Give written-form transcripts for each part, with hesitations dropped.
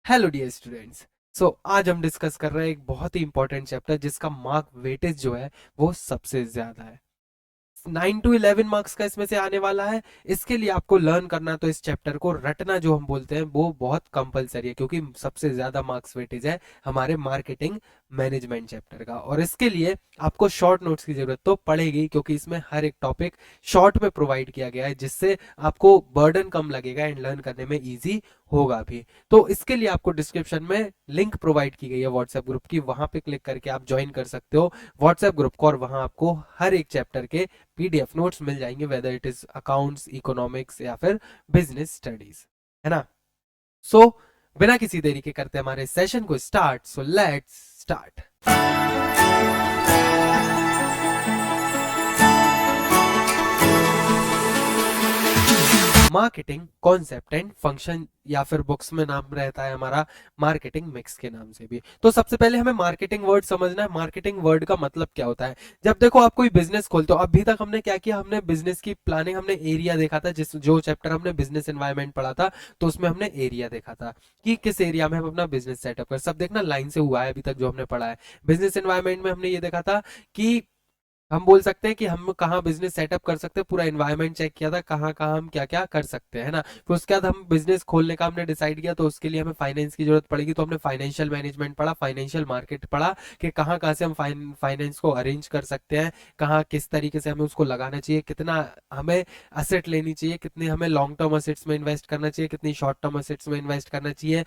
Hello dear students. आज हम discuss कर रहे हैं एक बहुत ही इंपॉर्टेंट चैप्टर जिसका मार्क वेटेज जो है वो सबसे ज्यादा है। 9 to 11 मार्क्स का इसमें से आने वाला है। इसके लिए आपको लर्न करना, तो इस चैप्टर को रटना जो हम बोलते हैं वो बहुत कंपलसरी है, क्योंकि सबसे ज्यादा मार्क्स वेटेज है हमारे मार्केटिंग मैनेजमेंट चैप्टर का। और इसके लिए आपको शॉर्ट नोट्स की जरूरत तो पड़ेगी, क्योंकि इसमें हर एक टॉपिक शॉर्ट में प्रोवाइड किया गया है, जिससे आपको बर्डन कम लगेगा एंड लर्न करने में ईजी होगा भी। तो इसके लिए आपको डिस्क्रिप्शन में लिंक प्रोवाइड की गई है व्हाट्सएप ग्रुप की, वहां पे क्लिक करके आप ज्वाइन कर सकते हो व्हाट्सएप ग्रुप को, और वहां आपको हर एक चैप्टर के पीडीएफ नोट्स मिल जाएंगे, whether it is accounts, economics या फिर बिजनेस स्टडीज, है ना। सो बिना किसी देरी के करते हैं हमारे सेशन को start. So let's start. Marketing concept and function, या फिर बुक्स में नाम रहता है हमारा मार्केटिंग मिक्स के नाम से भी। तो सबसे पहले हमें मार्केटिंग वर्ड समझना है। मार्केटिंग वर्ड का मतलब क्या होता है। जब देखो आप कोई बिजनेस खोलते हो, अभी तक हमने क्या किया, हमने बिजनेस की प्लानिंग, हमने एरिया देखा था, जिस जो चैप्टर हमने बिजनेस एनवायरनमेंट पढ़ा था, तो उसमें हमने एरिया देखा था कि किस एरिया में हम अपना बिजनेस सेटअप कर। सब देखना लाइन से हुआ है अभी तक जो हमने पढ़ा है। बिजनेस एनवायरनमेंट में हमने ये देखा था कि हम बोल सकते हैं कि हम कहाँ बिजनेस सेटअप कर सकते हैं, पूरा एनवायरनमेंट चेक किया था, कहाँ कहाँ हम क्या क्या कर सकते हैं, है ना। फिर उसके बाद हम बिजनेस खोलने का हमने डिसाइड किया, तो उसके लिए हमें फाइनेंस की जरूरत पड़ेगी, तो हमने फाइनेंशियल मैनेजमेंट पढ़ा, फाइनेंशियल मार्केट पढ़ा कि कहाँ कहाँ से हम फाइनेंस को अरेंज कर सकते हैं, कहाँ किस तरीके से हमें उसको लगाना चाहिए, कितना हमें असेट लेनी चाहिए, कितने हमें लॉन्ग टर्म असेट्स में इन्वेस्ट करना चाहिए, कितनी शॉर्ट टर्म असेट्स में इन्वेस्ट करना चाहिए,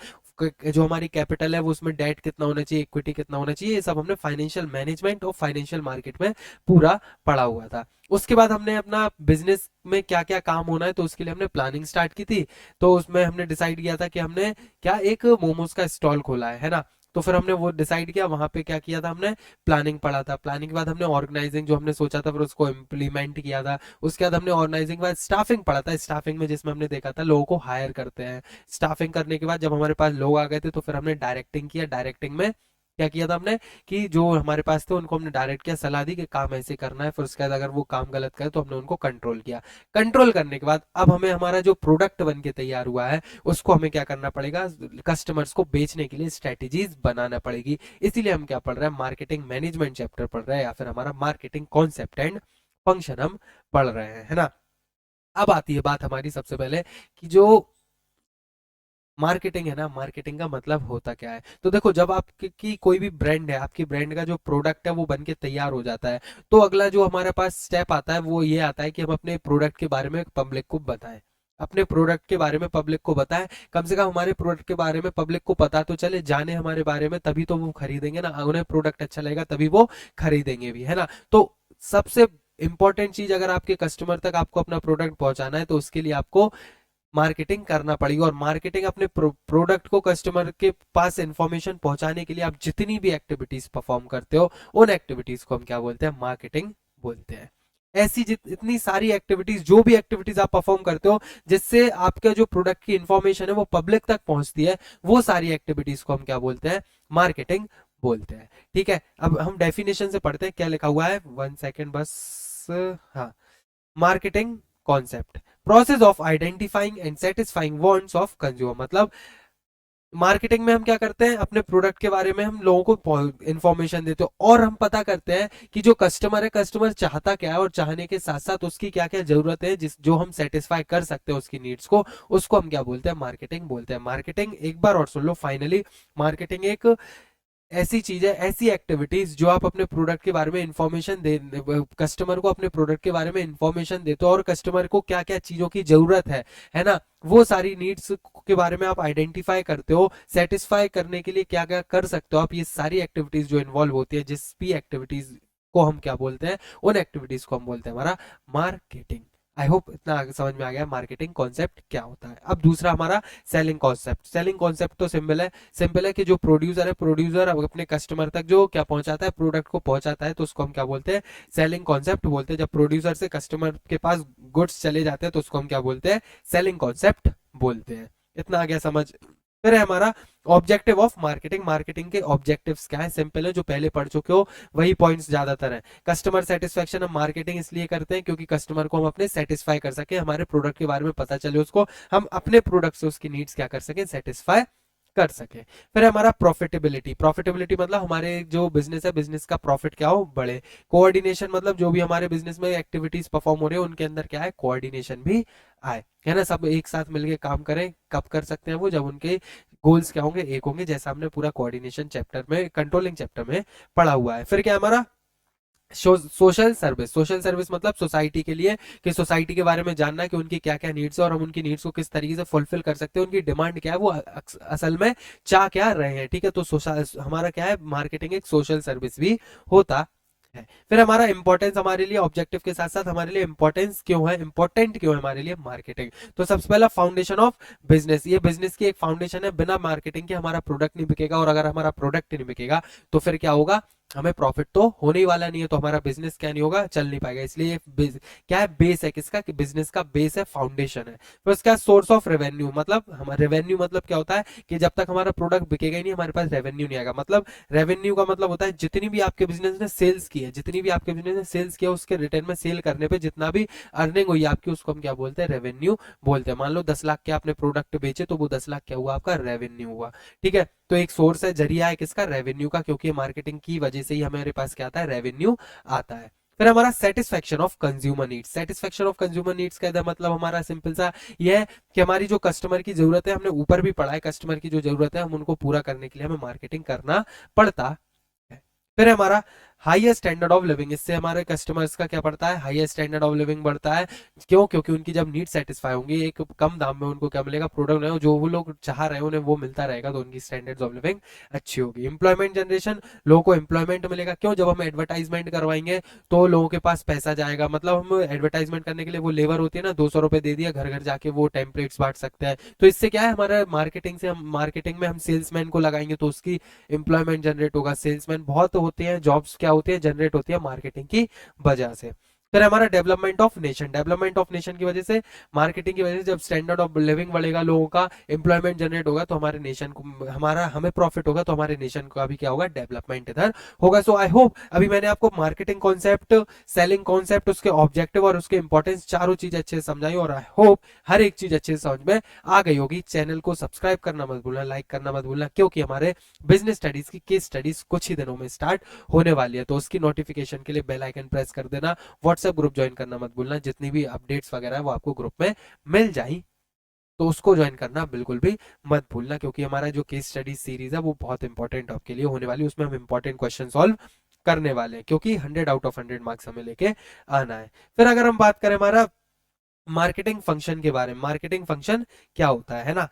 जो हमारी कैपिटल है वो उसमें डेट कितना होना चाहिए, इक्विटी कितना होना चाहिए, ये सब हमने फाइनेंशियल मैनेजमेंट और फाइनेंशियल मार्केट में पूरा पड़ा हुआ था। उसके बाद हमने अपना बिजनेस में क्या क्या काम होना है, तो उसके लिए हमने प्लानिंग स्टार्ट की थी। तो उसमें हमने डिसाइड किया था कि हमने क्या एक मोमोज का स्टॉल खोला है ना। तो फिर हमने वो डिसाइड किया, वहां पे क्या किया था, हमने प्लानिंग पढ़ा था। प्लानिंग के बाद हमने ऑर्गेनाइजिंग जो हमने सोचा था फिर उसको इम्प्लीमेंट किया था। उसके बाद हमने ऑर्गेनाइजिंग के बाद स्टाफिंग पढ़ा था। स्टाफिंग में जिसमें हमने देखा था लोगों को हायर करते हैं। स्टाफिंग करने के बाद जब हमारे पास लोग आ गए थे, तो फिर हमने डायरेक्टिंग किया। डायरेक्टिंग में क्या किया था हमने कि जो हमारे पास थे उनको हमने डायरेक्ट किया, सलाह दी कि काम ऐसे करना है। फिर उसके बाद अगर वो काम गलत करे तो हमने उनको कंट्रोल किया। कंट्रोल करने के बाद अब हमें हमारा जो प्रोडक्ट बन के तैयार हुआ है उसको हमें क्या करना पड़ेगा, कस्टमर्स को बेचने के लिए स्ट्रेटेजीज बनाना पड़ेगी। इसीलिए हम क्या पढ़ रहे हैं, मार्केटिंग मैनेजमेंट चैप्टर पढ़ रहे हैं, या फिर हमारा मार्केटिंग कॉन्सेप्ट एंड फंक्शन हम पढ़ रहे हैं, है ना। अब आती है बात हमारी सबसे पहले कि जो मार्केटिंग है ना, मार्केटिंग का मतलब होता क्या है। तो देखो, जब आपकी की कोई भी ब्रांड है, आपकी ब्रांड का जो प्रोडक्ट है वो बन के तैयार हो जाता है, तो अगला जो हमारे पास स्टेप आता है वो ये आता है कि हम अपने प्रोडक्ट के बारे में पब्लिक को बताएं। अपने प्रोडक्ट के बारे में पब्लिक को बताएं। कम से कम हमारे प्रोडक्ट के बारे में पब्लिक को पता तो चले, जाने हमारे बारे में, तभी तो वो खरीदेंगे ना। उन्हें प्रोडक्ट अच्छा लगेगा तभी वो खरीदेंगे भी, है ना। तो सबसे इंपॉर्टेंट चीज, अगर आपके कस्टमर तक आपको अपना प्रोडक्ट पहुंचाना है, तो उसके लिए आपको मार्केटिंग करना पड़ेगी। और मार्केटिंग अपने प्रोडक्ट को कस्टमर के पास इंफॉर्मेशन पहुंचाने के लिए आप जितनी भी एक्टिविटीज परफॉर्म करते हो, उन एक्टिविटीज को हम क्या बोलते हैं, मार्केटिंग बोलते हैं। ऐसी इतनी सारी एक्टिविटीज, जो भी एक्टिविटीज आप परफॉर्म करते हो जिससे आपका जो प्रोडक्ट की इंफॉर्मेशन है वो पब्लिक तक पहुंचती है, वो सारी एक्टिविटीज को हम क्या बोलते हैं, मार्केटिंग बोलते हैं। ठीक है, अब हम डेफिनेशन से पढ़ते हैं क्या लिखा हुआ है, 1 सेकेंड बस। हाँ, marketing concept, process of identifying and satisfying wants of consumer. मतलब मार्केटिंग में हम क्या करते हैं, अपने प्रोडक्ट के बारे में हम लोगों को इंफॉर्मेशन देते हो, और हम पता करते हैं कि जो कस्टमर है, कस्टमर चाहता क्या है, और चाहने के साथ साथ उसकी क्या क्या जरूरत है, जिस जो हम सेटिस्फाई कर सकते हैं उसकी नीड्स को, उसको हम क्या बोलते हैं, मार्केटिंग बोलते हैं। मार्केटिंग, एक बार और सुन लो फाइनली, मार्केटिंग एक ऐसी चीज है, ऐसी एक्टिविटीज जो आप अपने प्रोडक्ट के बारे में इंफॉर्मेशन दे, कस्टमर को अपने प्रोडक्ट के बारे में इंफॉर्मेशन देते हो, और कस्टमर को क्या क्या चीजों की जरूरत है ना, वो सारी नीड्स के बारे में आप आइडेंटिफाई करते हो। सेटिस्फाई करने के लिए क्या क्या कर सकते हो आप, ये सारी एक्टिविटीज जो इन्वॉल्व होती है, जिस भी एक्टिविटीज को हम क्या बोलते हैं, उन एक्टिविटीज को हम बोलते हैं हमारा मार्केटिंग। आई होप इतना समझ में आ गया मार्केटिंग कॉन्सेप्ट क्या होता है। अब दूसरा हमारा सेलिंग कॉन्सेप्ट। सेलिंग कॉन्सेप्ट तो सिंपल है। सिंपल है कि जो प्रोड्यूसर है, प्रोड्यूसर अपने कस्टमर तक जो क्या पहुंचाता है, प्रोडक्ट को पहुंचाता है, तो उसको हम क्या बोलते हैं, सेलिंग कॉन्सेप्ट बोलते हैं। जब प्रोड्यूसर से कस्टमर के पास गुड्स चले जाते हैं, तो उसको हम क्या बोलते हैं, सेलिंग कॉन्सेप्ट बोलते हैं। इतना आ गया समझ। फिर है हमारा ऑब्जेक्टिव ऑफ मार्केटिंग। मार्केटिंग के ऑब्जेक्टिव्स क्या है, सिंपल है, जो पहले पढ़ चुके हो वही पॉइंट्स ज्यादातर है। कस्टमर सेटिस्फेक्शन, हम मार्केटिंग इसलिए करते हैं क्योंकि कस्टमर को हम अपने सेटिस्फाई कर सके, हमारे प्रोडक्ट के बारे में पता चले उसको, हम अपने प्रोडक्ट से उसकी नीड्स क्या कर सकें, सेटिस्फाई कर सके। फिर हमारा प्रॉफिटेबिलिटी, प्रॉफिटेबिलिटी मतलब हमारे जो बिजनेस है, बिजनेस का प्रॉफिट क्या हो, बढ़े। कोऑर्डिनेशन मतलब जो भी हमारे बिजनेस में एक्टिविटीज परफॉर्म हो रही है उनके अंदर क्या है, कोऑर्डिनेशन भी आए, है ना, सब एक साथ मिलके काम करें। कब कर सकते हैं वो, जब उनके गोल्स क्या होंगे, एक होंगे, जैसा हमने पूरा कोऑर्डिनेशन चैप्टर में, कंट्रोलिंग चैप्टर में पढ़ा हुआ है। फिर क्या है हमारा सोशल सर्विस, सोशल सर्विस मतलब सोसाइटी के लिए, कि सोसाइटी के बारे में जानना कि उनकी क्या क्या नीड्स है और हम उनकी नीड्स को किस तरीके से फुलफिल कर सकते हैं, उनकी डिमांड क्या है, वो असल में चाह क्या रहे हैं, ठीक है। तो हमारा क्या है, मार्केटिंग एक सोशल सर्विस भी होता है। फिर हमारा इंपॉर्टेंस, हमारे लिए ऑब्जेक्टिव के साथ साथ हमारे लिए इंपॉर्टेंस क्यों है, इंपॉर्टेंट क्यों है हमारे लिए मार्केटिंग। तो सबसे पहला फाउंडेशन ऑफ बिजनेस, ये बिजनेस की एक फाउंडेशन है, बिना मार्केटिंग के हमारा प्रोडक्ट नहीं बिकेगा, और अगर हमारा प्रोडक्ट नहीं बिकेगा तो फिर क्या होगा, हमें प्रॉफिट तो होने ही वाला नहीं है, तो हमारा बिजनेस क्या नहीं होगा, चल नहीं पाएगा। इसलिए क्या है, बेस है किसका, कि बिजनेस का बेस है, फाउंडेशन है। फिर उसका सोर्स ऑफ रेवेन्यू, मतलब हमारा रेवेन्यू मतलब क्या होता है, कि जब तक हमारा प्रोडक्ट बिकेगा ही नहीं हमारे पास रेवेन्यू नहीं आएगा। मतलब रेवेन्यू का मतलब होता है जितनी भी आपके बिजनेस ने सेल्स की है, जितनी भी आपके बिजनेस ने सेल्स किया, उसके रिटर्न में सेल करने पे जितना भी अर्निंग हुई आपकी, उसको हम क्या बोलते हैं, रेवेन्यू बोलते हैं। मान लो 10 लाख के आपने प्रोडक्ट बेचे, तो वो 10 लाख क्या हुआ, आपका रेवेन्यू हुआ, ठीक है। तो एक सोर्स है, जरिया है किसका, रेवेन्यू का, क्योंकि मार्केटिंग की वजह से ही हमारे पास क्या आता है, रेवेन्यू आता है। फिर हमारा satisfaction of consumer needs, satisfaction of consumer needs का मतलब हमारा सिंपल सा ये है कि हमारी जो कस्टमर की जरूरत है, हमने ऊपर भी पढ़ा है, कस्टमर की जो जरूरत है हम उनको पूरा करने के लिए हमें मार्केटिंग करना पड़ता है। फिर हमारा हाईएस्ट स्टैंडर्ड ऑफ लिविंग, इससे हमारे कस्टमर्स का क्या बढ़ता है, हाईएस्ट स्टैंडर्ड ऑफ लिविंग बढ़ता है। क्यों, क्योंकि उनकी जब नीड सेटिस्फाई होंगी, एक कम दाम में उनको क्या मिलेगा, प्रोडक्ट है जो वो लोग चाह रहे हैं उन्हें वो मिलता रहेगा, तो उनकी स्टैंडर्ड्स ऑफ लिविंग अच्छी होगी। एम्प्लॉयमेंट जनरेशन, लोगों को एम्प्लॉयमेंट मिलेगा। क्यों, जब हम एडवर्टाइजमेंट करवाएंगे तो लोगों के पास पैसा जाएगा। मतलब हम एडवर्टाइजमेंट करने के लिए वो लेबर होती है ना, 200 रुपए दे दिया, घर घर जाके वो टेम्पलेट्स बांट सकते हैं। तो इससे क्या है, हमारा मार्केटिंग से, हम मार्केटिंग में हम सेल्समैन को लगाएंगे तो उसकी एम्प्लॉयमेंट जनरेट होगा। सेल्समैन बहुत होते हैं, जॉब्स क्या होती है, जनरेट होती है मार्केटिंग की वजह से। फिर हमारा development of nation, development of nation की वजह से, मार्केटिंग की वजह से जब स्टैंडर्ड ऑफ लिविंग बढ़ेगा, लोगों का एम्प्लॉयमेंट जनरेट होगा, तो हमारे नेशन को, हमारा हमें प्रॉफिट होगा, तो हमारे नेशन का भी क्या होगा, डेवलपमेंट इधर होगा। सो आई होप अभी मैंने आपको मार्केटिंग कॉन्सेप्ट, सेलिंग कॉन्सेप्ट, उसके ऑब्जेक्टिव और उसके इंपॉर्टेंस, चारों चीज अच्छे से समझाई, और आई होप हर एक चीज अच्छे से समझ में आ गई होगी। चैनल को सब्सक्राइब करना मत भूलना, लाइक करना मत भूलना, क्योंकि हमारे बिजनेस स्टडीज की केस स्टडीज कुछ ही दिनों में स्टार्ट होने वाली है, तो उसकी नोटिफिकेशन के लिए बेल आइकन प्रेस कर देना। व्हाट्सएप ग्रुप ज्वाइन करना मत भूलना, जितनी भी अपडेट्स वगैरह है वो आपको ग्रुप में मिल जाए, तो उसको ज्वाइन करना बिल्कुल भी मत भूलना, क्योंकि हमारा जो केस स्टडी सीरीज है वो बहुत इंपॉर्टेंट आपके लिए होने वाली है। उसमें हम इंपॉर्टेंट क्वेश्चन सॉल्व करने वाले हैं, क्योंकि 100 आउट ऑफ 100 मार्क्स हमें लेके आना है। फिर अगर हम बात करें हमारा मार्केटिंग फंक्शन के बारे में, मार्केटिंग फंक्शन क्या होता है ना,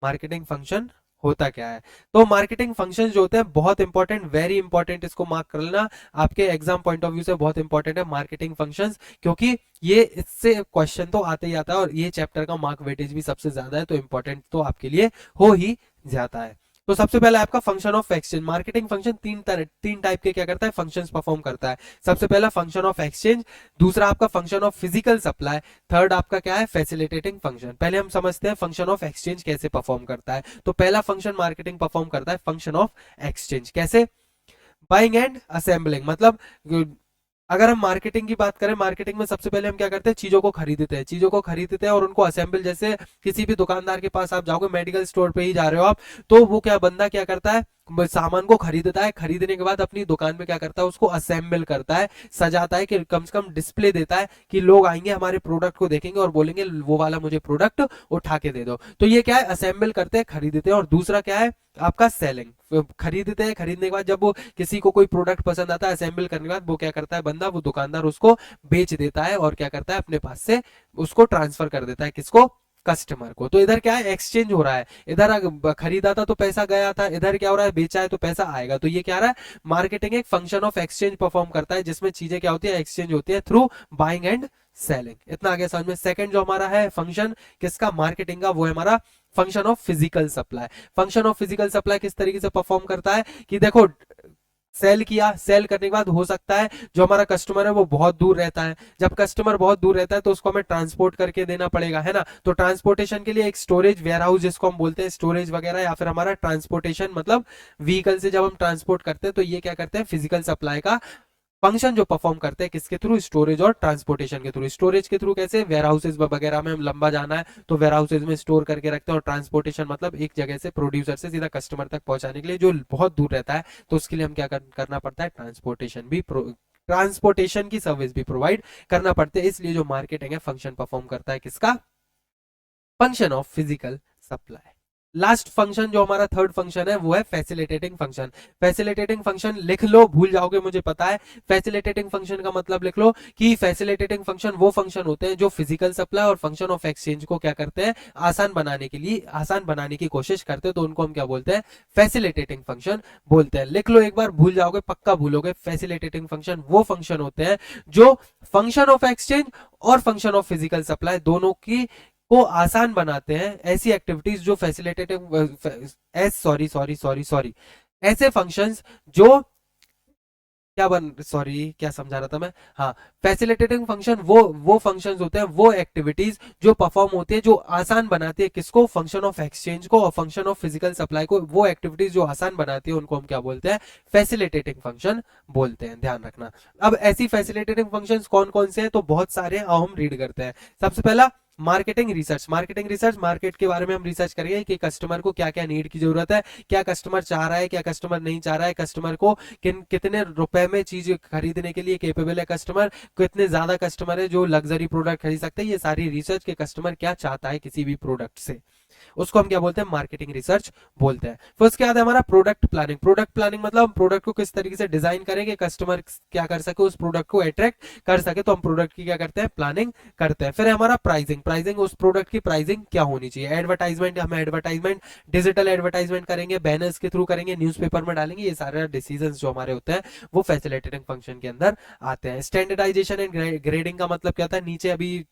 मार्केटिंग फंक्शन होता क्या है। तो मार्केटिंग फंक्शन जो होते हैं बहुत इंपॉर्टेंट, वेरी इंपॉर्टेंट, इसको मार्क कर लेना, आपके एग्जाम पॉइंट ऑफ व्यू से बहुत इंपॉर्टेंट है मार्केटिंग फंक्शंस, क्योंकि ये इससे क्वेश्चन तो आते ही आता है, और ये चैप्टर का मार्क वेटेज भी सबसे ज्यादा है, तो इंपॉर्टेंट तो आपके लिए हो ही जाता है। तो सबसे पहले आपका function of exchange, marketing function तीन टाइप के क्या करता है, फंक्शंस परफॉर्म करता है। सबसे पहला फंक्शन ऑफ एक्सचेंज, दूसरा आपका function of physical supply, third आपका क्या है, फैसिलिटेटिंग फंक्शन। पहले हम समझते हैं फंक्शन ऑफ एक्सचेंज कैसे परफॉर्म करता है। तो पहला फंक्शन मार्केटिंग परफॉर्म करता है, फंक्शन ऑफ एक्सचेंज। कैसे, बाइंग एंड असेंबलिंग, मतलब अगर हम मार्केटिंग की बात करें, मार्केटिंग में सबसे पहले हम क्या करते हैं, चीजों को खरीदते हैं, चीजों को खरीदते हैं और उनको असेंबल, जैसे किसी भी दुकानदार के पास आप जाओगे, मेडिकल स्टोर पे ही जा रहे हो आप, तो वो क्या बंदा क्या करता है, सामान को खरीदता है, खरीदने के बाद अपनी दुकान में क्या करता है, उसको असेंबल करता है, सजाता है, कि कम से कम डिस्प्ले देता है, कि लोग आएंगे हमारे प्रोडक्ट को देखेंगे और बोलेंगे वो वाला मुझे प्रोडक्ट उठा के दे दो। तो ये क्या है, असेंबल करते हैं, खरीदते हैं। और दूसरा क्या है आपका सेलिंग, खरीदते हैं, खरीदने के बाद जब वो किसी को कोई प्रोडक्ट पसंद आता है, असेंबल करने के बाद वो क्या करता है बंदा, वो दुकानदार उसको बेच देता है, और क्या करता है अपने पास से उसको ट्रांसफर कर देता है, किसको, कस्टमर को। तो इधर क्या है, एक्सचेंज हो रहा है, इधर खरीदा था तो पैसा गया था, इधर क्या हो रहा है, बेचा है तो पैसा आएगा। तो ये क्या रहा है, मार्केटिंग एक फंक्शन ऑफ एक्सचेंज परफॉर्म करता है, जिसमें चीजें क्या होती है, एक्सचेंज होती है थ्रू बाइंग एंड सेलिंग। इतना आगे समझ में। सेकंड जो हमारा है फंक्शन किसका, मार्केटिंग का, वो है हमारा function of physical supply. Function of physical supply किस तरीके से परफॉर्म करता है, कि देखो सेल किया, सेल करने के बाद हो सकता है जो हमारा कस्टमर है वो बहुत दूर रहता है, जब कस्टमर बहुत दूर रहता है तो उसको हमें ट्रांसपोर्ट करके देना पड़ेगा, है ना। तो ट्रांसपोर्टेशन के लिए एक स्टोरेज वेयर हाउस, जिसको हम बोलते हैं स्टोरेज वगैरह, या फिर हमारा ट्रांसपोर्टेशन मतलब व्हीकल से जब हम ट्रांसपोर्ट करते हैं, तो ये क्या करते हैं, फिजिकल सप्लाई का फंक्शन जो परफॉर्म करते हैं किसके थ्रू, स्टोरेज और ट्रांसपोर्टेशन के थ्रू। स्टोरेज के थ्रू कैसे, वेयर हाउसेज वगैरह में हम लंबा जाना है तो वेयर हाउसेज में स्टोर करके रखते हैं, और ट्रांसपोर्टेशन मतलब एक जगह से प्रोड्यूसर से सीधा कस्टमर तक पहुंचाने के लिए जो बहुत दूर रहता है, तो उसके लिए हम क्या करना पड़ता है, ट्रांसपोर्टेशन की सर्विस भी प्रोवाइड करना पड़ता है। इसलिए जो मार्केटिंग है फंक्शन परफॉर्म करता है किसका, function of physical supply. Last function जो हमारा थर्ड फंक्शन है वो है फैसिलिटेटिंग फंक्शन। फैसिलिटेटिंग फंक्शन लिख लो, भूल जाओगे मुझे पता है। फैसिलिटेटिंग फंक्शन का मतलब लिख लो कि फैसिलिटेटिंग फंक्शन वो फंक्शन होते हैं जो फिजिकल सप्लाई और फंक्शन ऑफ एक्सचेंज को क्या करते हैं, आसान बनाने के लिए, आसान बनाने की कोशिश करते हैं, तो उनको हम क्या बोलते हैं, फैसिलिटेटिंग फंक्शन बोलते हैं। लिख लो एक बार, भूल जाओगे, पक्का भूलोगे। फैसिलिटेटिंग फंक्शन वो फंक्शन होते हैं जो फंक्शन ऑफ एक्सचेंज और फंक्शन ऑफ फिजिकल सप्लाई दोनों की को आसान बनाते हैं। ऐसी एक्टिविटीज जो facilitating sorry sorry sorry sorry ऐसे फंक्शंस जो क्या बन सॉरी क्या समझा रहा था मैं, हाँ, फैसिलिटेटिंग फंक्शन वो फंक्शंस होते हैं, वो एक्टिविटीज जो परफॉर्म होती है, जो आसान बनाती है किसको, फंक्शन ऑफ एक्सचेंज को और फंक्शन ऑफ फिजिकल सप्लाई को। वो एक्टिविटीज जो आसान बनाती है उनको हम क्या बोलते हैं, फैसिलिटेटिंग फंक्शन बोलते हैं, ध्यान रखना। अब ऐसी फैसिलिटेटिंग फंक्शंस कौन कौन से हैं, तो बहुत सारे हैं, हम रीड करते हैं। सबसे पहला marketing research. Marketing research, market के बारे में हम रिसर्च करेंगे कि कस्टमर को क्या क्या नीड की जरूरत है, क्या कस्टमर चाह रहा है, क्या कस्टमर नहीं चाह रहा है, कस्टमर को कितने रुपए में चीज खरीदने के लिए केपेबल है कस्टमर, कितने ज्यादा कस्टमर है जो लग्जरी प्रोडक्ट खरीद सकते हैं। ये सारी रिसर्च के कस्टमर क्या चाहता है किसी भी प्रोडक्ट से, उसको हम क्या बोलते हैं, मार्केटिंग रिसर्च बोलते हैं। फिर उसके बाद हमारा प्रोडक्ट प्लानिंग। प्रोडक्ट प्लानिंग मतलब हम प्रोडक्ट को किस तरीके से डिजाइन करेंगे, कस्टमर क्या कर सके, उस प्रोडक्ट को अट्रैक्ट कर सके, तो हम प्रोडक्ट की क्या करते हैं, प्लानिंग करते हैं। फिर हमारा प्राइसिंग। प्राइसिंग, उस प्रोडक्ट की प्राइसिंग क्या होनी चाहिए। एडवर्टाइजमेंट, हम एडवर्टाइजमेंट डिजिटल एडवर्टाइजमेंट करेंगे, बैनर्स के थ्रू करेंगे, न्यूज़पेपर में डालेंगे। ये सारे डिसीजन जो हमारे होते हैं वो फैसिलिटेटिंग फंक्शन के अंदर आते हैं। स्टैंडर्डाइजेशन एंड ग्रेडिंग का मतलब क्या होता है, नीचे अभी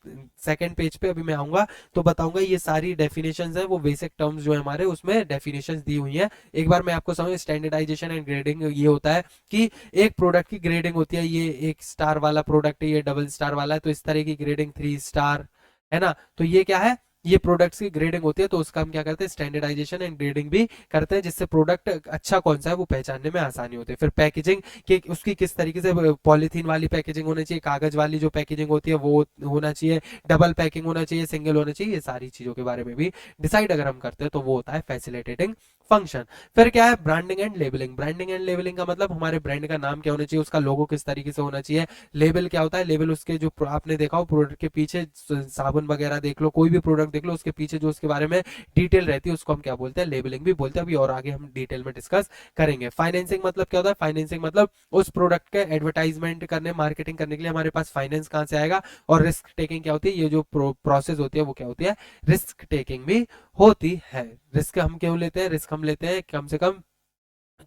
सेकंड पेज पे अभी मैं आऊंगा तो बताऊंगा। ये सारी डेफिनेशंस है, वो बेसिक टर्म्स जो है हमारे उसमें डेफिनेशंस दी हुई है। एक बार मैं आपको समझ, स्टैंडर्डाइजेशन एंड ग्रेडिंग ये होता है कि एक प्रोडक्ट की ग्रेडिंग होती है, ये एक स्टार वाला प्रोडक्ट है, ये डबल स्टार वाला है, तो इस तरह की ग्रेडिंग 3 स्टार है ना, तो ये क्या है, ये प्रोडक्ट्स की ग्रेडिंग होती है, तो उसका हम क्या करते हैं, स्टैंडर्डाइजेशन एंड ग्रेडिंग भी करते हैं, जिससे प्रोडक्ट अच्छा कौन सा है वो पहचानने में आसानी होती है। फिर पैकेजिंग कि उसकी किस तरीके से, पॉलीथीन वाली पैकेजिंग होनी चाहिए, कागज वाली जो पैकेजिंग होती है वो होना चाहिए, डबल पैकिंग होना चाहिए, सिंगल होना चाहिए, ये सारी चीजों के बारे में भी डिसाइड अगर हम करते हैं तो वो होता है फैसिलिटेटिंग फंक्शन। फिर क्या है, branding and labelling. Branding and labelling का मतलब हमारे ब्रांड का नाम क्या होना चाहिए, उसका लोगो किस तरीके से होना चाहिए। लेबल क्या होता है, लेबल उसके जो आपने देखा हो प्रोडक्ट के पीछे, साबुन वगैरह देख लो, कोई भी प्रोडक्ट देख लो, उसके पीछे जो उसके बारे में डिटेल रहती है उसको हम क्या बोलते हैं, लेबलिंग भी बोलते हैं। अभी और आगे हम डिटेल में डिस्कस करेंगे। फाइनेंसिंग मतलब क्या होता है, फाइनेंसिंग मतलब उस प्रोडक्ट के एडवर्टाइजमेंट करने, मार्केटिंग करने के लिए हमारे पास फाइनेंस कहाँ से आएगा। और रिस्क टेकिंग क्या होती है, ये जो प्रोसेस होती है वो क्या होती है, रिस्क टेकिंग भी होती है। रिस्क हम क्यों लेते हैं, रिस्क हम लेते हैं कम से कम,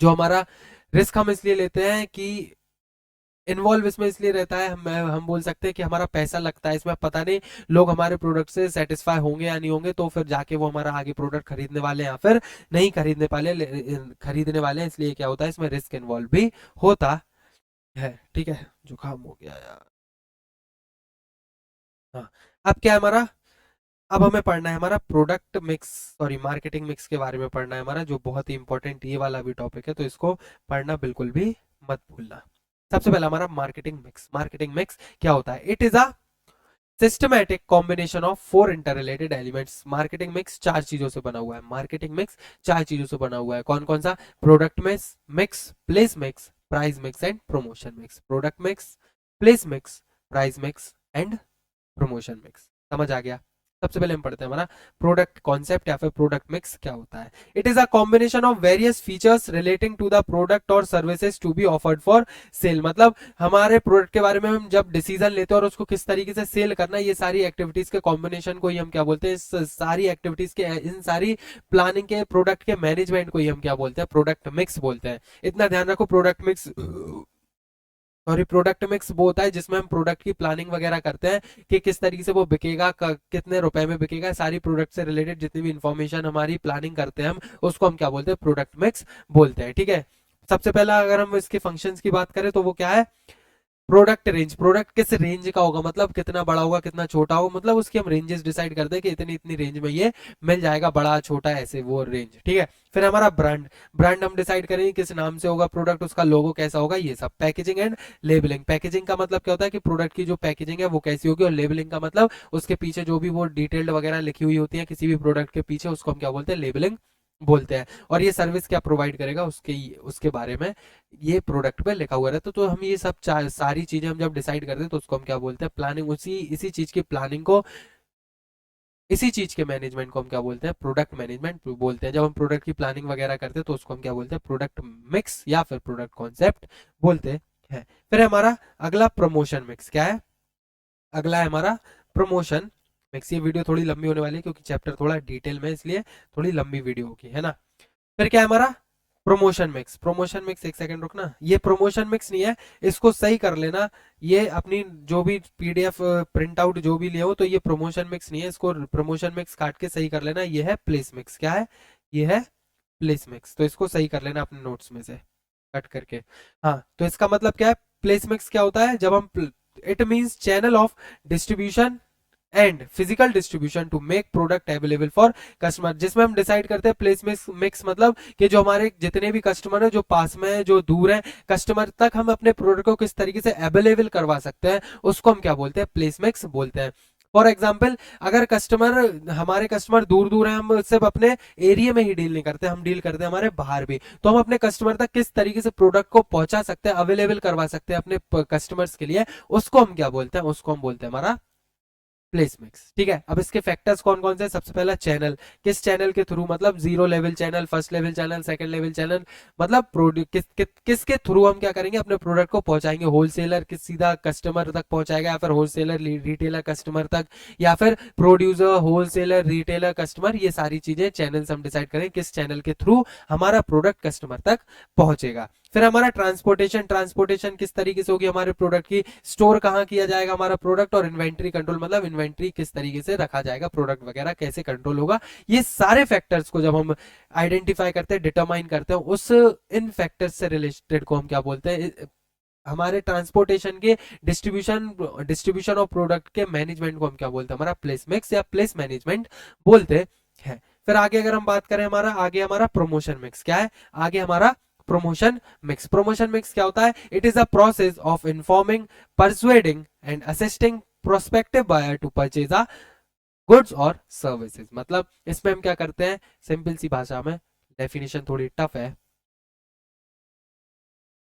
जो हमारा रिस्क हम इसलिए लेते हैं कि इन्वॉल्व इसमें इसलिए रहता है, हम बोल सकते हैं कि हमारा पैसा लगता है इसमें, पता नहीं लोग हमारे प्रोडक्ट से सेटिस्फाई होंगे या नहीं होंगे, तो फिर जाके वो हमारा आगे प्रोडक्ट खरीदने वाले हैं या फिर नहीं खरीदने वाले हैं, इसलिए क्या होता है, इसमें रिस्क इन्वॉल्व भी होता है। ठीक है, जुकाम हो गया यार। हाँ, अब क्या है हमारा, अब हमें पढ़ना है हमारा product mix, sorry marketing mix के बारे में पढ़ना है हमारा, जो बहुत ही इंपॉर्टेंट ये वाला भी टॉपिक है, तो इसको पढ़ना बिल्कुल भी मत भूलना। सबसे पहला हमारा मार्केटिंग मिक्स। मार्केटिंग मिक्स क्या होता है, it is a systematic combination of 4 interrelated elements. Marketing mix 4 चीजों से बना हुआ है। मार्केटिंग मिक्स 4 चीजों से बना हुआ है, कौन कौन सा, product mix, place mix, price mix and promotion mix. Product mix, place mix, price mix and promotion mix. समझ आ गया। सबसे पहले हम पढ़ते हैं हमारा प्रोडक्ट कॉन्सेप्ट या फिर प्रोडक्ट मिक्स क्या होता है। It is a combination of various features relating to the product और services to be offered for sale. मतलब हमारे प्रोडक्ट के बारे में हम जब डिसीजन लेते हैं और उसको किस तरीके से सेल करना है, ये सारी एक्टिविटीज के कॉम्बिनेशन को ही हम क्या बोलते हैं, इस सारी एक्टिविटीज के, इन सारी प्लानिंग के, प्रोडक्ट के मैनेजमेंट को ही हम क्या बोलते हैं, प्रोडक्ट मिक्स बोलते हैं। इतना ध्यान रखो, प्रोडक्ट मिक्स, और ये प्रोडक्ट मिक्स वो होता है जिसमें हम प्रोडक्ट की प्लानिंग वगैरह करते हैं कि किस तरीके से वो बिकेगा, कितने रुपए में बिकेगा, सारी प्रोडक्ट से रिलेटेड जितनी भी इंफॉर्मेशन हमारी प्लानिंग करते हैं हम, उसको हम क्या बोलते हैं, प्रोडक्ट मिक्स बोलते हैं। ठीक है, सबसे पहला अगर हम इसके फंक्शंस की बात करें तो वो क्या है, प्रोडक्ट रेंज, प्रोडक्ट किस रेंज का होगा, मतलब कितना बड़ा होगा कितना छोटा होगा, मतलब उसकी हम रेंजेस डिसाइड करते हैं कि इतनी इतनी रेंज में ये मिल जाएगा, बड़ा छोटा ऐसे वो रेंज, ठीक है। फिर हमारा ब्रांड, ब्रांड हम डिसाइड करेंगे किस नाम से होगा प्रोडक्ट, उसका लोगो कैसा होगा, ये सब। पैकेजिंग एंड लेबलिंग, पैकेजिंग का मतलब क्या होता है कि प्रोडक्ट की जो पैकेजिंग है वो कैसी होगी, और लेबलिंग का मतलब उसके पीछे जो भी वो डिटेल्ड वगैरह लिखी हुई होती है किसी भी प्रोडक्ट के पीछे, उसको हम क्या बोलते हैं, लेबलिंग बोलते हैं। और ये सर्विस क्या प्रोवाइड करेगा उसके उसके बारे में ये प्रोडक्ट पे लिखा हुआ रहता है। तो हम ये सब सारी चीजें हम जब डिसाइड करते हैं तो उसको हम क्या बोलते हैं, प्लानिंग। उसी इसी चीज की प्लानिंग को, इसी चीज के मैनेजमेंट को हम क्या बोलते हैं, प्रोडक्ट मैनेजमेंट बोलते हैं। जब हम प्रोडक्ट की प्लानिंग वगैरह करते हैं तो उसको हम क्या बोलते हैं, प्रोडक्ट मिक्स या फिर प्रोडक्ट कॉन्सेप्ट बोलते हैं। फिर हमारा अगला प्रमोशन मिक्स क्या है, अगला है हमारा प्रमोशन मिक्स। ये वीडियो थोड़ी लंबी होने वाली है क्योंकि चैप्टर थोड़ा डिटेल में, इसलिए थोड़ी लंबी वीडियो होगी, है ना। फिर क्या है हमारा प्रमोशन मिक्स, प्रमोशन मिक्स, एक सेकंड रुकना, ये प्रमोशन मिक्स नहीं है, इसको सही कर लेना। ये अपनी जो भी पीडीएफ प्रिंट आउट जो भी ले हो, तो ये प्रमोशन मिक्स नहीं है, इसको प्रमोशन मिक्स काट के सही कर लेना। ये है प्लेस मिक्स, क्या है, ये है प्लेस मिक्स, तो इसको सही कर लेना अपने नोट्स में से कट करके। हाँ, तो इसका मतलब क्या है, प्लेस मिक्स क्या होता है, जब हम, it means channel of distribution and physical distribution to make product available for customer, जिसमें हम डिसाइड करते हैं प्लेस मिक्स मतलब कि जो हमारे जितने भी कस्टमर है, जो पास में है जो दूर है, कस्टमर तक हम अपने प्रोडक्ट को किस तरीके से अवेलेबल करवा सकते हैं, उसको हम क्या बोलते हैं, प्लेस मिक्स बोलते हैं। फॉर एग्जाम्पल, अगर कस्टमर, हमारे कस्टमर दूर दूर है, हम सिर्फ अपने एरिया में ही डील नहीं करते, हम डील करते हैं हमारे बाहर भी, तो हम अपने कस्टमर तक किस तरीके से प्रोडक्ट को पहुंचा सकते हैं, अवेलेबल करवा सकते हैं अपने कस्टमर्स के लिए, उसको हम क्या बोलते हैं, उसको हम बोलते हैं हमारा प्लेस मिक्स, ठीक है। अब इसके फैक्टर्स कौन कौन से, सबसे पहला चैनल, किस चैनल के थ्रू, मतलब zero level channel, first level channel, second level channel, मतलब किसके थ्रू हम क्या करेंगे, अपने प्रोडक्ट को पहुंचाएंगे, होलसेलर किस सीधा कस्टमर तक पहुंचाएगा, या फिर होलसेलर रिटेलर कस्टमर तक, या फिर प्रोड्यूसर होलसेलर रिटेलर कस्टमर, ये सारी चीजें चैनल्स हम डिसाइड करें किस चैनल के थ्रू हमारा प्रोडक्ट कस्टमर तक पहुंचेगा। फिर हमारा ट्रांसपोर्टेशन, ट्रांसपोर्टेशन किस तरीके से होगी हमारे प्रोडक्ट की, स्टोर कहाँ किया जाएगा हमारा प्रोडक्ट, और इन्वेंट्री कंट्रोल मतलब इन्वेंट्री किस तरीके से रखा जाएगा, प्रोडक्ट वगैरह कैसे कंट्रोल होगा। ये सारे फैक्टर्स को जब हम आइडेंटिफाई करते हैं, डिटरमाइन करते हैं, उस इन फैक्टर्स से रिलेटेड को हम क्या बोलते हैं, हमारे ट्रांसपोर्टेशन के डिस्ट्रीब्यूशन डिस्ट्रीब्यूशन ऑफ प्रोडक्ट के मैनेजमेंट को हम क्या बोलते हैं, हमारा प्लेस मिक्स या प्लेस मैनेजमेंट बोलते हैं। फिर आगे अगर हम बात करें, हमारा आगे हमारा प्रमोशन मिक्स क्या है, आगे हमारा प्रमोशन मिक्स, प्रमोशन मिक्स क्या होता है, it is a process of informing, persuading and assisting prospective buyer to purchase a goods और सर्विसेज। मतलब इसमें हम क्या करते हैं, सिंपल सी भाषा में, डेफिनेशन थोड़ी टफ है,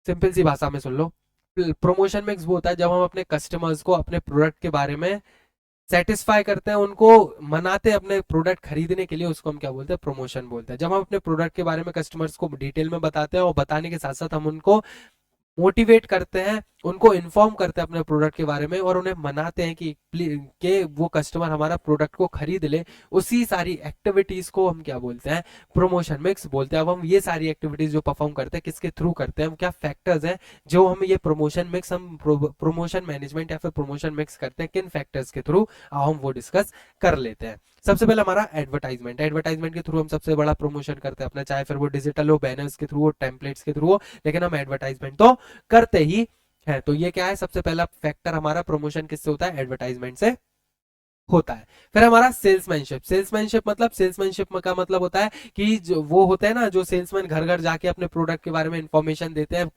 सिंपल सी भाषा में सुन लो। प्रमोशन मिक्स वो होता है जब हम अपने कस्टमर्स को अपने प्रोडक्ट के बारे में सेटिस्फाई करते हैं, उनको मनाते हैं अपने प्रोडक्ट खरीदने के लिए, उसको हम क्या बोलते हैं, प्रमोशन बोलते हैं। जब हम अपने प्रोडक्ट के बारे में कस्टमर्स को डिटेल में बताते हैं, और बताने के साथ साथ हम उनको मोटिवेट करते हैं, उनको इन्फॉर्म करते हैं अपने प्रोडक्ट के बारे में, और उन्हें मनाते हैं कि वो कस्टमर हमारा प्रोडक्ट को खरीद ले, उसी सारी एक्टिविटीज को हम क्या बोलते हैं, प्रमोशन मिक्स बोलते हैं। अब हम ये सारी एक्टिविटीज जो परफॉर्म करते हैं किसके थ्रू करते हैं, हम क्या फैक्टर्स हैं जो हम ये प्रमोशन मिक्स, हम प्रमोशन मैनेजमेंट या फिर प्रमोशन मिक्स करते हैं, किन फैक्टर्स के थ्रू हम वो डिस्कस कर लेते हैं। सबसे पहला हमारा एडवर्टाइजमेंट, एडवर्टाइजमेंट के थ्रू हम सबसे बड़ा प्रमोशन करते हैं अपना, चाहे फिर वो डिजिटल हो, बैनर्स के थ्रू हो, टेम्पलेट्स के थ्रू हो, लेकिन हम एडवर्टाइजमेंट तो करते ही है। तो ये क्या है, सबसे पहला फैक्टर हमारा प्रमोशन किससे होता है, एडवर्टाइजमेंट से होता है। फिर हमारा सेल्समैनशिप, सेल्समैनशिप मतलब, सेल्समैनशिप का मतलब होता है कि जो वो होते हैं ना, जो सेल्समैन घर घर जाके अपने प्रोडक्ट के बारे में इंफॉर्मेशन देते हैं,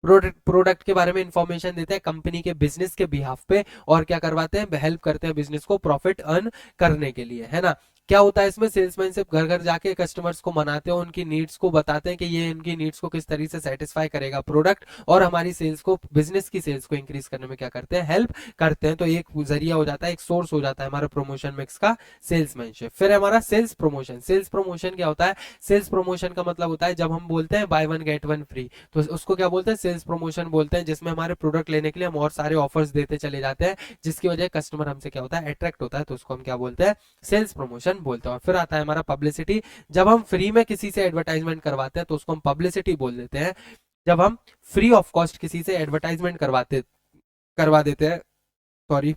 प्रोडक्ट के बारे में इंफॉर्मेशन देते हैं कंपनी के बिजनेस के बिहाफ पे, और क्या करवाते हैं, हेल्प करते हैं बिजनेस को प्रॉफिट अर्न करने के लिए, है ना। क्या होता है इसमें, सेल्समैन सिर्फ घर घर जाके कस्टमर्स को मनाते हैं, उनकी नीड्स को बताते हैं कि ये इनकी नीड्स को किस तरीके से सेटिस्फाई करेगा प्रोडक्ट, और हमारी सेल्स को, बिजनेस की सेल्स को इंक्रीज करने में क्या करते हैं, हेल्प करते हैं। तो एक जरिया हो जाता है, एक सोर्स हो जाता है हमारा प्रमोशन मिक्स का, सेल्समैनशिप। फिर हमारा सेल्स प्रमोशन, सेल्स प्रमोशन क्या होता है, सेल्स प्रमोशन का मतलब होता है जब हम बोलते हैं by one get one free, तो उसको क्या बोलते हैं, सेल्स प्रमोशन बोलते हैं, जिसमें हमारे प्रोडक्ट लेने के लिए हम और सारे ऑफर्स देते चले जाते हैं, जिसकी वजह कस्टमर हमसे क्या होता है, अट्रैक्ट होता है, तो उसको हम क्या बोलते हैं, सेल्स प्रमोशन बोलते हैं। और फिर आता है हमारा पब्लिसिटी, जब हम फ्री में किसी से एडवर्टाइजमेंट करवाते हैं तो उसको हम पब्लिसिटी बोल देते हैं। जब हम फ्री ऑफ कॉस्ट किसी से एडवर्टाइजमेंट करवा देते हैं, सॉरी,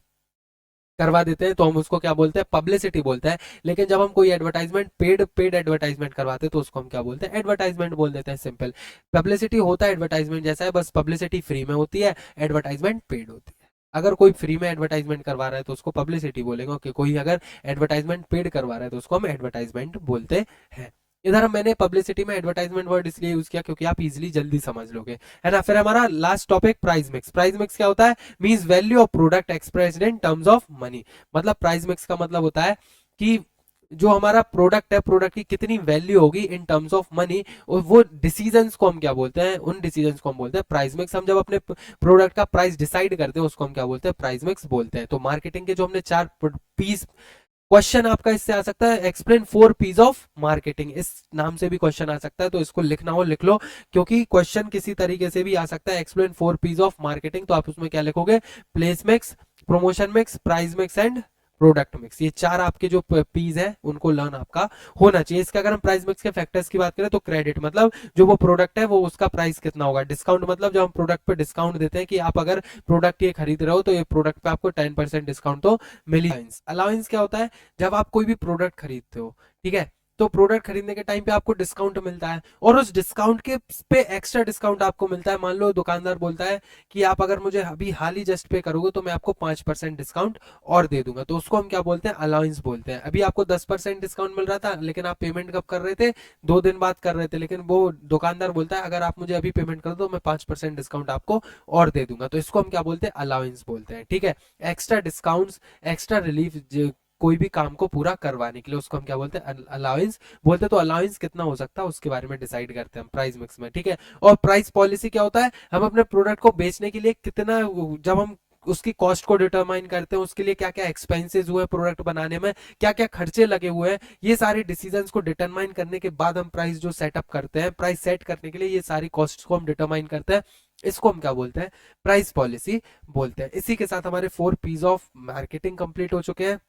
करवा देते हैं तो हम उसको क्या बोलते हैं, पब्लिसिटी बोलते हैं। लेकिन जब हम कोई एडवर्टाइजमेंट पेड एडवर्टाइजमेंट करवाते हैं तो उसको हम क्या बोलते हैं, एडवर्टाइजमेंट बोल देते हैं। सिंपल। पब्लिसिटी होता है एडवर्टाइजमेंट जैसा है, बस पब्लिसिटी फ्री में होती है, एडवर्टाइजमेंट पेड होती है। अगर कोई फ्री में एडवर्टाइजमेंट करवा रहा है तो उसको पब्लिसिटी बोलेंगे, ओके। कोई अगर एडवर्टाइजमेंट पेड करवा रहा है तो उसको हम एडवर्टाइजमेंट बोलते हैं। इधर हम मैंने पब्लिसिटी में एडवर्टाइजमेंट वर्ड इसलिए यूज किया क्योंकि आप इजिली जल्दी समझ लोगे, है ना। फिर हमारा last topic price mix. Price mix क्या होता है, means value of product expressed in terms of money. मतलब प्राइस मिक्स का मतलब होता है कि जो हमारा प्रोडक्ट है, प्रोडक्ट की कितनी वैल्यू होगी इन टर्म्स ऑफ मनी, और वो डिसीजंस को हम क्या बोलते हैं, उन डिसीजंस को हम बोलते हैं प्राइस मिक्स। हम जब अपने प्रोडक्ट का प्राइस डिसाइड करते हैं उसको हम क्या बोलते हैं, प्राइस मिक्स बोलते हैं। तो मार्केटिंग के जो हमने 4 पीस, क्वेश्चन आपका इससे आ सकता है, एक्सप्लेन 4 पीस ऑफ मार्केटिंग, इस नाम से भी क्वेश्चन आ सकता है। तो इसको लिखना हो लिख लो, क्योंकि क्वेश्चन किसी तरीके से भी आ सकता है। एक्सप्लेन 4 पीस ऑफ मार्केटिंग, तो आप उसमें क्या लिखोगे, place mix, promotion mix, price mix and product mix. ये 4 आपके जो पीस है उनको लर्न आपका होना चाहिए। इसका अगर हम प्राइस मिक्स के फैक्टर्स की बात करें तो क्रेडिट मतलब जो वो प्रोडक्ट है वो उसका प्राइस कितना होगा, डिस्काउंट मतलब जब हम प्रोडक्ट पे डिस्काउंट देते हैं कि आप अगर प्रोडक्ट ये खरीद रहे हो तो ये प्रोडक्ट पे आपको 10% डिस्काउंट तो मिली। अलाउंस क्या होता है, जब आप कोई भी प्रोडक्ट खरीदते हो, ठीक है, तो प्रोडक्ट खरीदने के टाइम पे आपको डिस्काउंट मिलता है, और उस डिस्काउंट के पे एक्स्ट्रा डिस्काउंट आपको मिलता है। मान लो दुकानदार बोलता है कि आप अगर मुझे अभी हाल ही जस्ट पे करोगे तो मैं आपको 5% डिस्काउंट और दे दूंगा, तो उसको हम क्या बोलते हैं, अलाउंस बोलते हैं। अभी आपको 10% डिस्काउंट मिल रहा था, लेकिन आप पेमेंट कब कर रहे थे, 2 दिन बाद कर रहे थे, लेकिन वो दुकानदार बोलता है अगर आप मुझे अभी पेमेंट कर दो मैं 5% डिस्काउंट आपको और दे दूंगा, तो इसको हम क्या बोलते हैं, अलाउंस बोलते हैं। ठीक है, एक्स्ट्रा डिस्काउंट्स, एक्स्ट्रा रिलीफ, कोई भी काम को पूरा करवाने के लिए उसको हम क्या बोलते हैं, अलाउंस बोलते हैं। तो अलाउंस कितना हो सकता है उसके बारे में डिसाइड करते हैं हम प्राइस मिक्स में। ठीक है, और प्राइस पॉलिसी क्या होता है, हम अपने प्रोडक्ट को बेचने के लिए कितना, जब हम उसकी कॉस्ट को डिटरमाइन करते हैं, उसके लिए क्या क्या एक्सपेंसेस हुए प्रोडक्ट बनाने में, क्या क्या खर्चे लगे हुए हैं, ये सारे डिसीजंस को डिटरमाइन करने के बाद हम प्राइस जो सेटअप करते हैं, प्राइस सेट करने के लिए ये सारी कॉस्ट को हम डिटरमाइन करते हैं, इसको हम क्या बोलते हैं, प्राइस पॉलिसी बोलते हैं। इसी के साथ हमारे 4 पीस ऑफ मार्केटिंग कंप्लीट हो चुके हैं।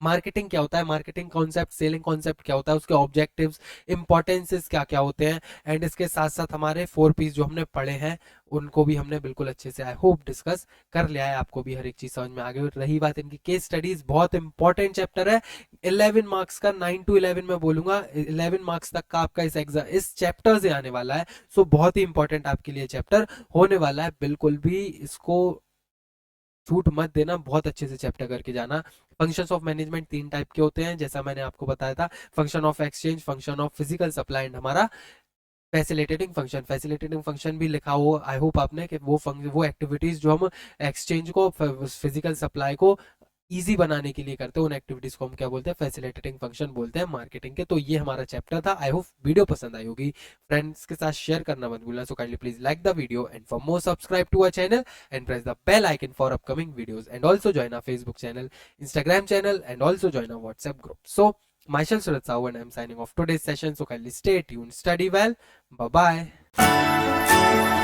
मार्केटिंग क्या होता है, मार्केटिंग कॉन्सेप्ट, सेलिंग कॉन्सेप्ट क्या होता है, उसके ऑब्जेक्टिव्स, इंपॉर्टेंसेस क्या क्या होते हैं, एंड इसके साथ साथ हमारे 4 पीस जो हमने पढ़े हैं उनको भी हमने बिल्कुल अच्छे से आई होप डिस्कस कर लिया है। आपको भी हर एक चीज समझ में आ गई। रही बात इनकी केस स्टडीज, बहुत इंपॉर्टेंट चैप्टर है। 11 मार्क्स का, 9 to 11 में बोलूंगा, 11 मार्क्स तक का आपका इस एग्जाम, इस चैप्टर से आने वाला है। सो बहुत ही इंपॉर्टेंट आपके लिए चैप्टर होने वाला है। बिल्कुल भी इसको छूट मत देना, बहुत अच्छे से चैप्टर करके जाना। फंक्शंस ऑफ मैनेजमेंट 3 टाइप के होते हैं जैसा मैंने आपको बताया था, function of exchange, function of physical supply and हमारा फैसिलिटेटिंग फंक्शन। फैसिलिटेटिंग फंक्शन भी लिखा हो आई होप आपने, कि वो एक्टिविटीज जो हम एक्सचेंज को, फिजिकल सप्लाई को इजी बनाने के लिए करते हैं, उन एक्टिविटीज को हम क्या बोलते हैं, फैसिलिटेटिंग फंक्शन बोलते हैं मार्केटिंग के। तो ये हमारा चैप्टर था। आई होप वीडियो पसंद आई होगी, फ्रेंड्स के साथ शेयर करना मत भूलना। So kindly please like the video and for more subscribe to our channel and press the bell icon for upcoming videos, and also join our Facebook channel, Instagram channel, and also join our WhatsApp group. So myself Surat Sahu and I'm signing off today's session. So kindly stay tuned, study well, bye bye.